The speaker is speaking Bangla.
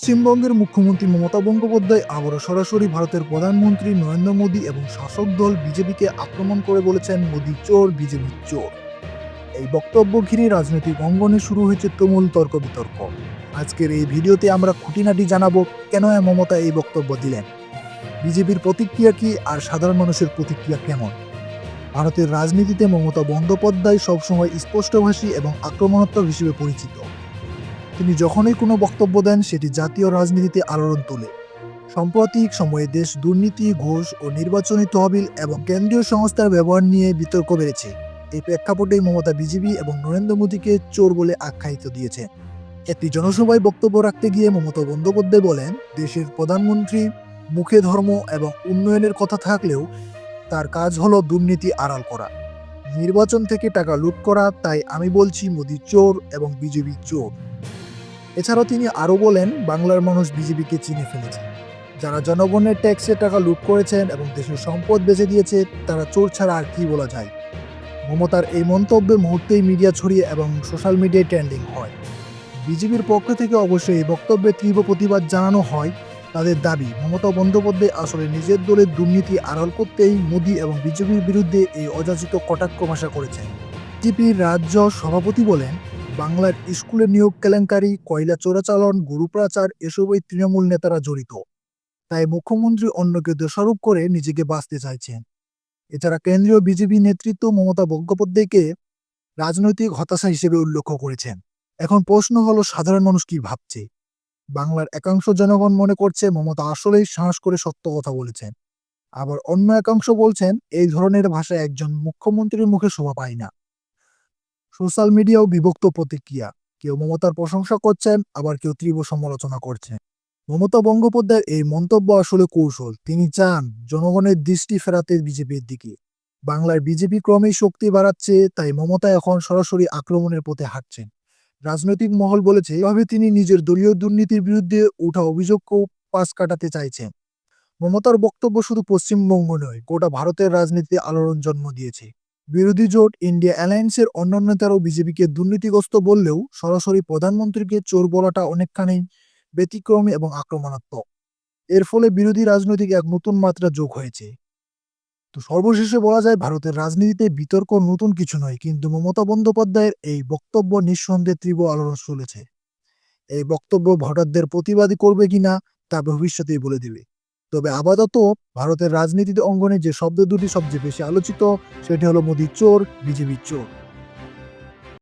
পশ্চিমবঙ্গের মুখ্যমন্ত্রী মমতা বন্দ্যোপাধ্যায় আবারও সরাসরি ভারতের প্রধানমন্ত্রী নরেন্দ্র মোদী এবং শাসক দল বিজেপিকে আক্রমণ করে বলেছেন, মোদী চোর, বিজেপি চোর। এই বক্তব্য ঘিরে রাজনৈতিক অঙ্গনে শুরু হয়েছে তুমুল তর্ক বিতর্ক। আজকের এই ভিডিওতে আমরা খুঁটিনাটি জানাবো কেন মমতা এই বক্তব্য দিলেন, বিজেপির প্রতিক্রিয়া কি, আর সাধারণ মানুষের প্রতিক্রিয়া কেমন। ভারতের রাজনীতিতে মমতা বন্দ্যোপাধ্যায় সবসময় স্পষ্টভাষী এবং আক্রমণাত্মক হিসেবে পরিচিত। তিনি যখনই কোনো বক্তব্য দেন সেটি জাতীয় রাজনীতিতে আলোড়ন তোলে। সাম্প্রতিক সময়ে দেশ দুর্নীতি, ঘুষ ও নির্বাচনী তহবিল এবং কেন্দ্রীয় সংস্থার ব্যবহার নিয়ে বিতর্ক বেড়েছে। এই প্রেক্ষাপটেই মমতা বিজেপি এবং নরেন্দ্র মোদীকে চোর বলে আখ্যায়িত দিয়েছে। একটি জনসভায় বক্তব্য রাখতে গিয়ে মমতা বন্দ্যোপাধ্যায় বলেন, দেশের প্রধানমন্ত্রী মুখে ধর্ম এবং উন্নয়নের কথা থাকলেও তার কাজ হলো দুর্নীতি আড়াল করা, নির্বাচন থেকে টাকা লুট করা। তাই আমি বলছি, মোদী চোর এবং বিজেপি চোর। এছাড়াও তিনি আরও বলেন, বাংলার মানুষ বিজেপিকে চিনে ফেলেছে। যারা জনগণের ট্যাক্সের টাকা লুট করেছেন এবং দেশের সম্পদ বেচে দিয়েছে, তারা চোর ছাড়া আর কি বলা যায়। মমতার এই মন্তব্যের মুহূর্তেই মিডিয়া ছড়িয়ে এবং সোশ্যাল মিডিয়ায় ট্রেন্ডিং হয়। বিজেপির পক্ষ থেকে অবশ্যই এই বক্তব্যের তীব্র প্রতিবাদ জানানো হয়। তাদের দাবি, মমতা বন্দ্যোপাধ্যায় আসলে নিজের দলের দুর্নীতি আড়াল করতেই মোদী এবং বিজেপির বিরুদ্ধে এই অযাচিত কটাক্ষ ভাষা করেছেন। বিজেপির রাজ্য সভাপতি বলেন, বাংলার স্কুলে নিয়োগ কেলেঙ্কারি, কয়লা চোরাচালান, গরু পাচার এসবই তৃণমূল নেতারা জড়িত। তাই মুখ্যমন্ত্রী অন্যকে দোষারোপ করে নিজেকে বাঁচতে চাইছেন। এছাড়া কেন্দ্রীয় বিজেপি নেতৃত্ব মমতা বন্দ্যোপাধ্যায়কে রাজনৈতিক হতাশা হিসেবে উল্লেখ করেছেন। এখন প্রশ্ন হলো, সাধারণ মানুষ কি ভাবছে? বাংলার একাংশ জনগণ মনে করছে মমতা আসলেই সাহস করে সত্য কথা বলেছেন। আবার অন্য একাংশ বলছেন, এই ধরনের ভাষা একজন মুখ্যমন্ত্রীর মুখে শোভা পায় না। সোশ্যাল মিডিয়াও বিভক্ত প্রতিক্রিয়া। কেউ মমতার প্রশংসা করছেন, আবার কেউ তীব্র সমালোচনা করছেন। মমতা বন্দ্যোপাধ্যায়ের এই মন্তব্য আসলে কৌশল। তিনি চান জনগণের দৃষ্টি ফেরাতে বিজেপির দিকে। বাংলার বিজেপি ক্রমেই শক্তি বাড়াচ্ছে, তাই মমতা এখন সরাসরি আক্রমণের পথে হাঁটছেন। রাজনৈতিক মহল বলেছে, এভাবে তিনি নিজের দলীয় দুর্নীতির বিরুদ্ধে ওঠা অভিযোগকেও পাশ কাটাতে চাইছেন। মমতার বক্তব্য শুধু পশ্চিমবঙ্গ নয়, গোটা ভারতের রাজনীতিতে আলোড়ন জন্ম দিয়েছে। বিরোধী জোট ইন্ডিয়া অ্যালায়েন্সের অন্যান্য নেতারাও বিজেপিকে দুর্নীতিগ্রস্ত বললেও সরাসরি প্রধানমন্ত্রীকে চোর বলাটা অনেকখানি ব্যতিক্রমী এবং আক্রমণাত্মক। এর ফলে বিরোধী রাজনৈতিক এক নতুন মাত্রা যোগ হয়েছে। তো সর্বশেষে বলা যায়, ভারতের রাজনীতিতে বিতর্ক নতুন কিছু নয়, কিন্তু মমতা বন্দ্যোপাধ্যায়ের এই বক্তব্য নিঃসন্দেহে তীব্র আলোড়ন চলেছে। এই বক্তব্য ভোটারদের প্রতিবাদী করবে কিনা তা ভবিষ্যতেই বলে দেবে। তবে আপাতত ভারতের রাজনীতিতে অঙ্গনে যে শব্দ দুটি সবচেয়ে বেশি আলোচিত, সেটি হলো মোদী চোর, বিজেপি চোর।